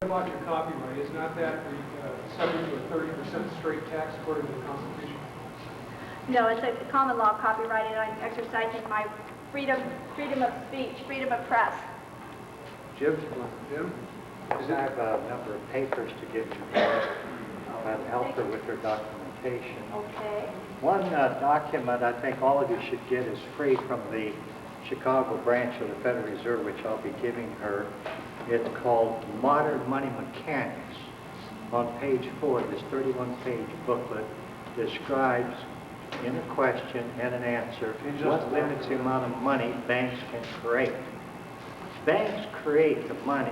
About your copyright, is not that subject to a 30% straight tax according to the Constitution? No, it's a common law copyright, and I'm exercising my freedom of speech, freedom of press. Jim? I have a number of papers to give you that help her with her documentation. Okay. One document I think all of you should get is free from the Chicago branch of the Federal Reserve, which I'll be giving her. It's called Modern Money Mechanics. On page 4, this 31-page booklet describes in a question and an answer what limits the amount of money banks can create. Banks create the money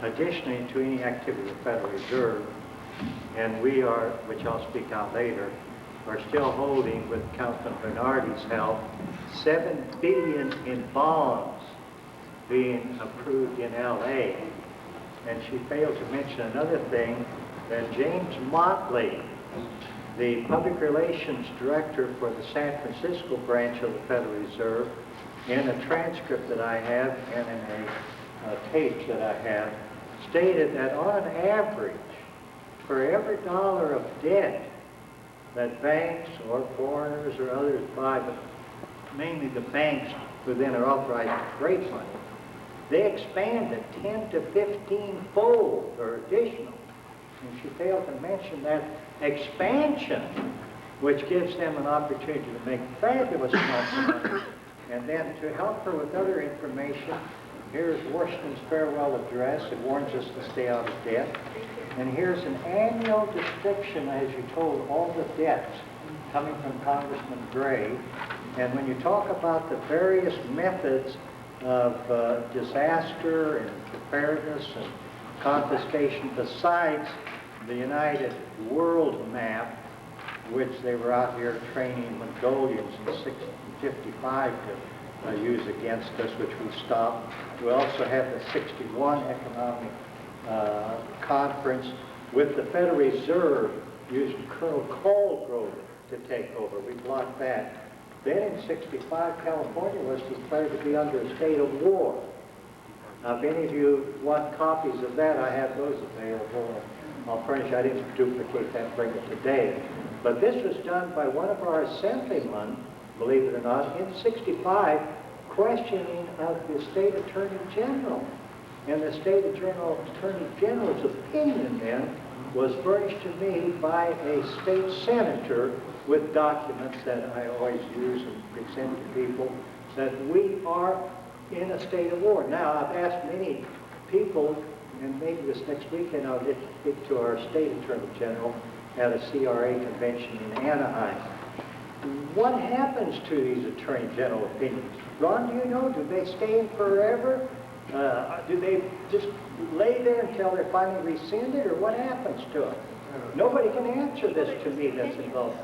additionally to any activity of the Federal Reserve, and we are, which I'll speak out later, are still holding, with Councilman Bernardi's help, $7 billion in bonds being approved in LA. And she failed to mention another thing, that James Motley, the public relations director for the San Francisco branch of the Federal Reserve, in a transcript that I have and in a tape that I have, stated that on average, for every dollar of debt that banks or foreigners or others buy, but mainly the banks who then are authorized to create money, they expand it 10 to 15-fold or additional. And she failed to mention that expansion, which gives them an opportunity to make fabulous amounts of money. And then to help her with other information, here's Washington's farewell address. It warns us to stay out of debt. And here's an annual description, as you told, all the debts coming from Congressman Gray. And when you talk about the various methods of disaster and preparedness and confiscation, besides the United World Map, which they were out here training Mongolians in 1955 to use against us, which we stopped. We also have the 61 Economic Conference with the Federal Reserve using Colonel Caldgrove to take over. We blocked that. Then in 65, California was declared to be under a state of war. Now, if any of you want copies of that, I have those available. I'll furnish. I didn't duplicate that and bring it today. But this was done by one of our assemblymen, believe it or not, in 65, questioning of the state attorney general. And the state attorney general's opinion then was furnished to me by a state senator with documents that I always use and present to people, that we are in a state of war. Now, I've asked many people, and maybe this next weekend I'll get to speak to our state attorney general at a CRA convention in Anaheim. What happens to these attorney general opinions? Ron, do you know? Do they stay in forever? Do they just lay there until they're finally rescinded, or what happens to them? Nobody can answer this to me that's involved.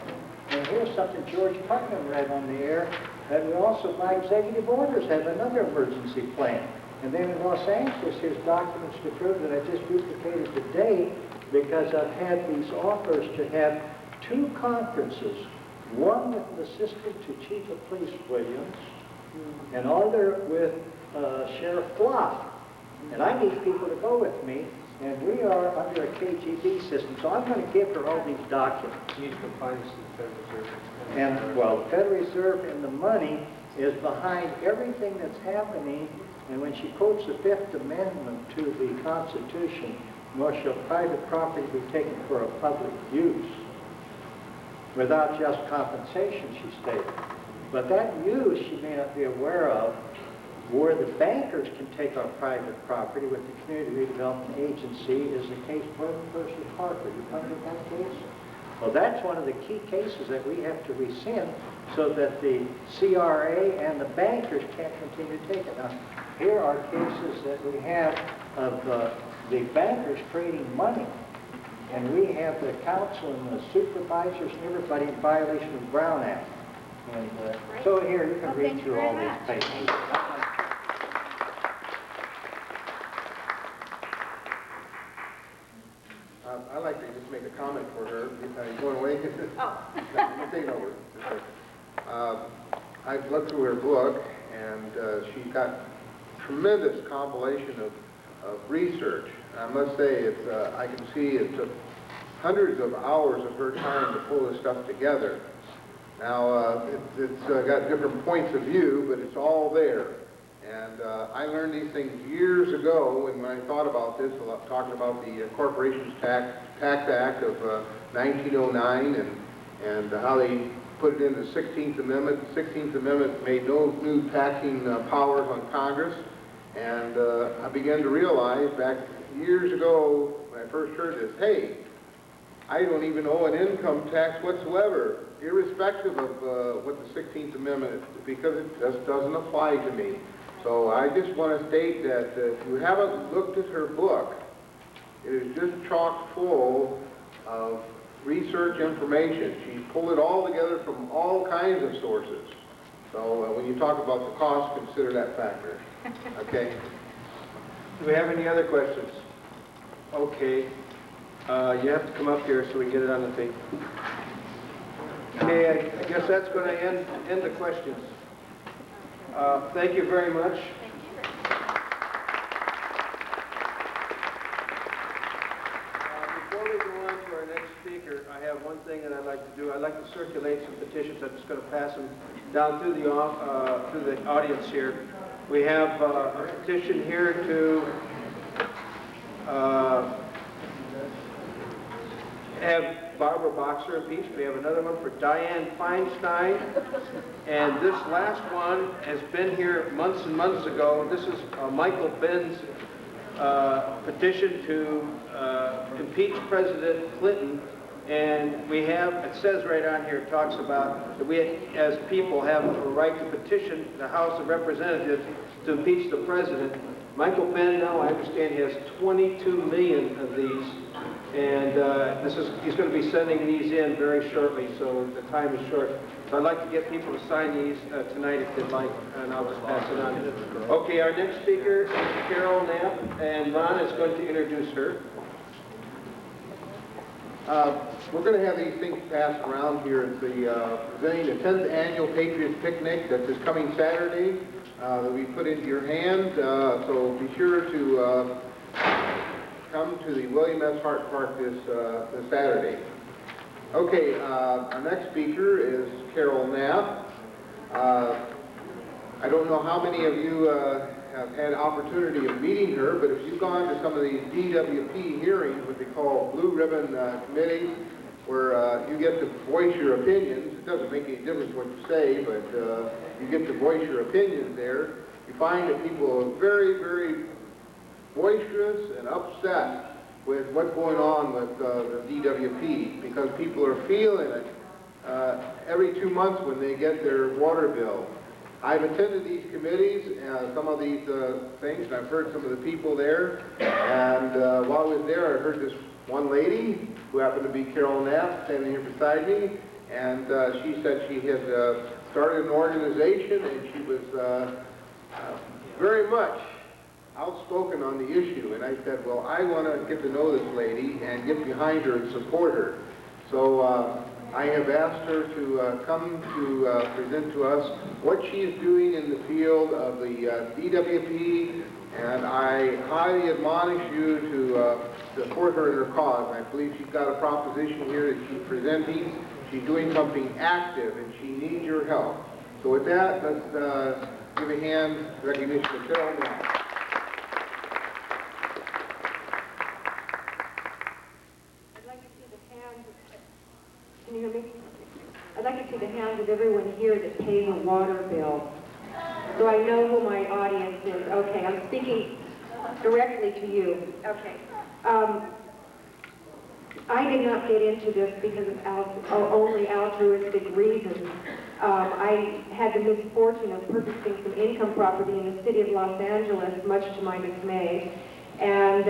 And here's something George Putnam read on the air, that we also, by executive orders, have another emergency plan. And then in Los Angeles, here's documents to prove that I just duplicated today, because I've had these offers to have 2 conferences, one with the Assistant to Chief of Police Williams, and other with Sheriff Bluff. And I need people to go with me, and we are under a KGB system, so I'm going to give her all these documents. You need to confine us to the Federal Reserve. And, well, the Federal Reserve and the money is behind everything that's happening, and when she quotes the 5th Amendment to the Constitution, nor shall private property be taken for a public use without just compensation, she stated. But that use, she may not be aware of, where the bankers can take our private property with the Community Redevelopment Agency, is the case Webb versus Harper. You remember that case? Well, that's one of the key cases that we have to rescind so that the CRA and the bankers can't continue to take it. Now, here are cases that we have of the bankers creating money, and we have the council and the supervisors and everybody in violation of the Brown Act. And so here, you can read through all these papers. I'd like to just make a comment for her. You're going away? Oh. You take it over. I've looked through her book, and she's got tremendous compilation of of research. I must say, I can see it took hundreds of hours of her time to pull this stuff together. Now, it's got different points of view, but it's all there. And I learned these things years ago when I thought about this, talking about the Corporations Tax Act of 1909 and how they put it in the 16th Amendment. The 16th Amendment made no new taxing powers on Congress. And I began to realize back years ago when I first heard this, hey, I don't even owe an income tax whatsoever, irrespective of what the 16th Amendment is, because it just doesn't apply to me. So I just want to state that if you haven't looked at her book, it is just chock full of research information. She pulled it all together from all kinds of sources. So when you talk about the cost, consider that factor. Okay? Do we have any other questions? Okay. You have to come up here so we can get it on the tape. Okay, I guess that's going to end the questions. Thank you very much. Before we go on to our next speaker, I have one thing that I'd like to do. I'd like to circulate some petitions. I'm just going to pass them down through the audience here. We have a petition here to have Barbara Boxer impeached. We have another one for Dianne Feinstein. And this last one has been here months and months ago. This is Michael Ben's petition to impeach President Clinton. And we have, it says right on here, it talks about that we as people have a right to petition the House of Representatives to impeach the President. Michael Ben now, I understand, has 22 million of these. And he's going to be sending these in very shortly, so the time is short. So I'd like to get people to sign these tonight if they'd like, and I'll just pass it on. Okay, our next speaker is Carol Knapp, and Ron is going to introduce her. We're going to have these things passed around here at the presenting the 10th Annual Patriots Picnic that is coming Saturday that we put into your hands. So be sure to come to the William S. Hart Park this Saturday. Okay, our next speaker is Carol Knapp. I don't know how many of you have had opportunity of meeting her, but if you've gone to some of these DWP hearings, what they call blue ribbon committees, where you get to voice your opinions, it doesn't make any difference what you say, but you get to voice your opinions there, you find that people are very, very boisterous and upset with what's going on with the DWP, because people are feeling it every 2 months when they get their water bill. I've attended these committees, some of these things, and I've heard some of the people there, and while I was there, I heard this one lady, who happened to be Carol Knapp, standing here beside me, and she said she had started an organization, and she was very much outspoken on the issue, and I said, well, I want to get to know this lady and get behind her and support her. So I have asked her to come to present to us what she is doing in the field of the DWP, and I highly admonish you to support her in her cause. I believe she's got a proposition here that she's presenting. She's doing something active, and she needs your help. So with that, let's give a hand recognition to Carol Knapp. Can you hear me? I'd like to see the hands of everyone here that pays a water bill. So I know who my audience is. Okay, I'm speaking directly to you. Okay. I did not get into this because of only altruistic reasons. I had the misfortune of purchasing some income property in the city of Los Angeles, much to my dismay. And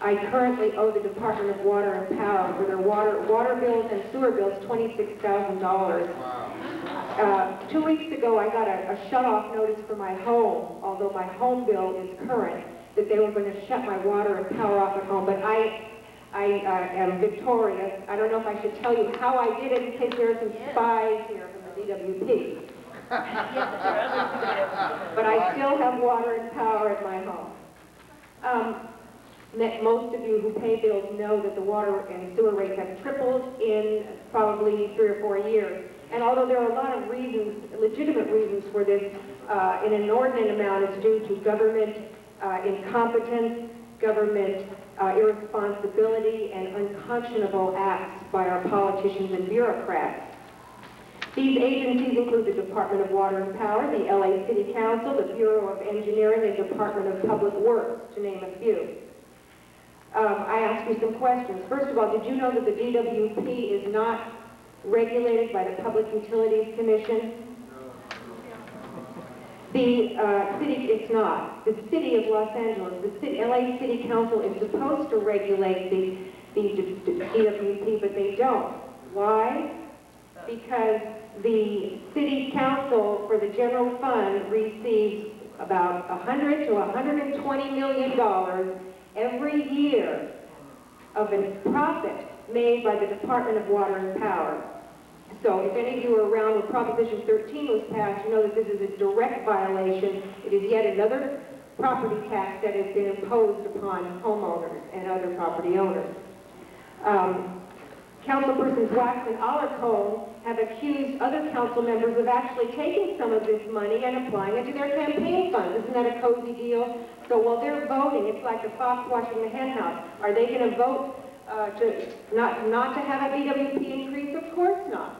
I currently owe the Department of Water and Power for their water bills and sewer bills $26,000. 2 weeks ago, I got a shut-off notice for my home, although my home bill is current, that they were going to shut my water and power off at home. But I am victorious. I don't know if I should tell you how I did it in case there are some spies here from the DWP. But I still have water and power at my home. Most of you who pay bills know that the water and sewer rates have tripled in probably 3 or 4 years. And although there are a lot of reasons, legitimate reasons for this, an inordinate amount is due to government incompetence, government irresponsibility, and unconscionable acts by our politicians and bureaucrats. These agencies include the Department of Water and Power, the LA City Council, the Bureau of Engineering, and Department of Public Works, to name a few. I asked you some questions. First of all, did you know that the DWP is not regulated by the Public Utilities Commission? The it's not. The City of Los Angeles, the LA City Council is supposed to regulate the DWP, but they don't. Why? Because the City Council for the General Fund receives about $100 to $120 million every year of a profit made by the Department of Water and Power. So if any of you were around when Proposition 13 was passed, you know that this is a direct violation. It is yet another property tax that has been imposed upon homeowners and other property owners. Councilpersons Wax and Alarcon have accused other council members of actually taking some of this money and applying it to their campaign funds. Isn't that a cozy deal? So while they're voting, it's like the fox watching the hen house. Are they going to vote not to have a DWP increase? Of course not.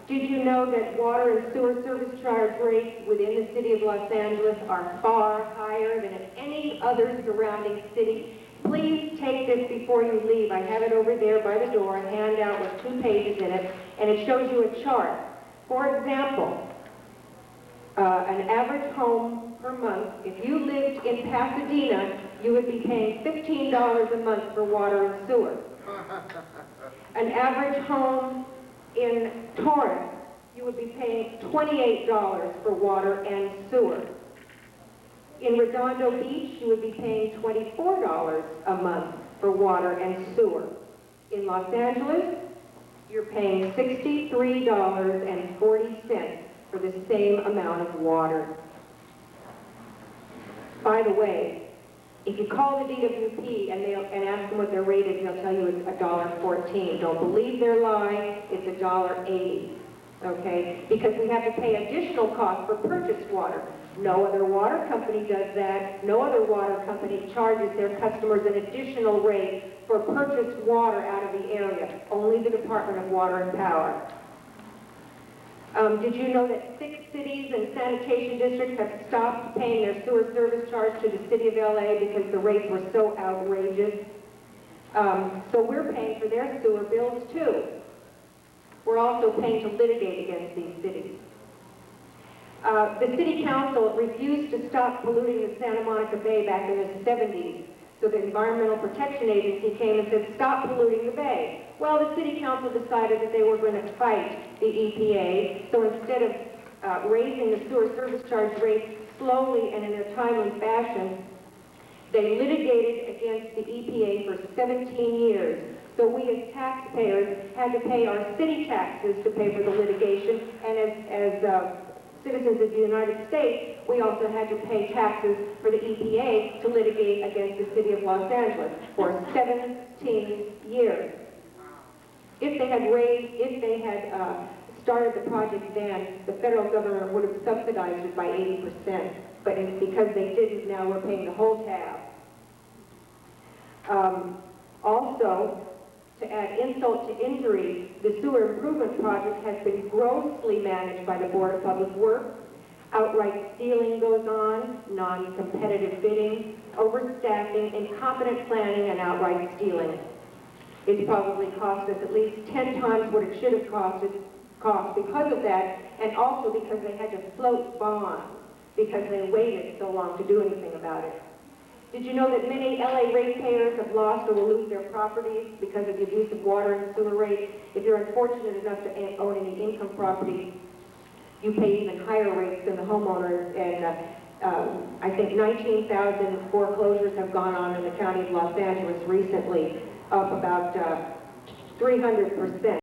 Did you know that water and sewer service charge rates within the city of Los Angeles are far higher than in any other surrounding city? Please take this before you leave. I have it over there by the door, a handout with 2 pages in it, and it shows you a chart. For example, an average home per month, if you lived in Pasadena, you would be paying $15 a month for water and sewer. An average home in Torrance, you would be paying $28 for water and sewer. In Redondo Beach, you would be paying $24 a month for water and sewer. In Los Angeles, you're paying $63.40 for the same amount of water. By the way, if you call the DWP and ask them what their rate is, they'll tell you it's $1.14. Don't believe their lie, it's $1.80. Okay? Because we have to pay additional costs for purchased water. No other water company does that. No other water company charges their customers an additional rate for purchased water out of the area. Only the Department of Water and Power. Did you know that 6 cities and sanitation districts have stopped paying their sewer service charge to the city of LA because the rates were so outrageous? So we're paying for their sewer bills too. We're also paying to litigate against these cities. The City Council refused to stop polluting the Santa Monica Bay back in the 70s. So the Environmental Protection Agency came and said, stop polluting the bay. Well, the City Council decided that they were going to fight the EPA. So instead of raising the sewer service charge rates slowly and in a timely fashion, they litigated against the EPA for 17 years. So we as taxpayers had to pay our city taxes to pay for the litigation, and as citizens of the United States, we also had to pay taxes for the EPA to litigate against the city of Los Angeles for 17 years. If they had started the project then, the federal government would have subsidized it by 80%. But because they didn't, now we're paying the whole tab. Also, to add insult to injury, the sewer improvement project has been grossly managed by the Board of Public Works. Outright stealing goes on, non-competitive bidding, overstaffing, incompetent planning, and outright stealing. It's probably cost us at least 10 times what it should have cost because of that, and also because they had to float bonds because they waited so long to do anything about it. Did you know that many LA ratepayers have lost or will lose their properties because of the abuse of water and sewer rates? If you're unfortunate enough to own any income property, you pay even higher rates than the homeowners, and I think 19,000 foreclosures have gone on in the county of Los Angeles recently, up about 300%.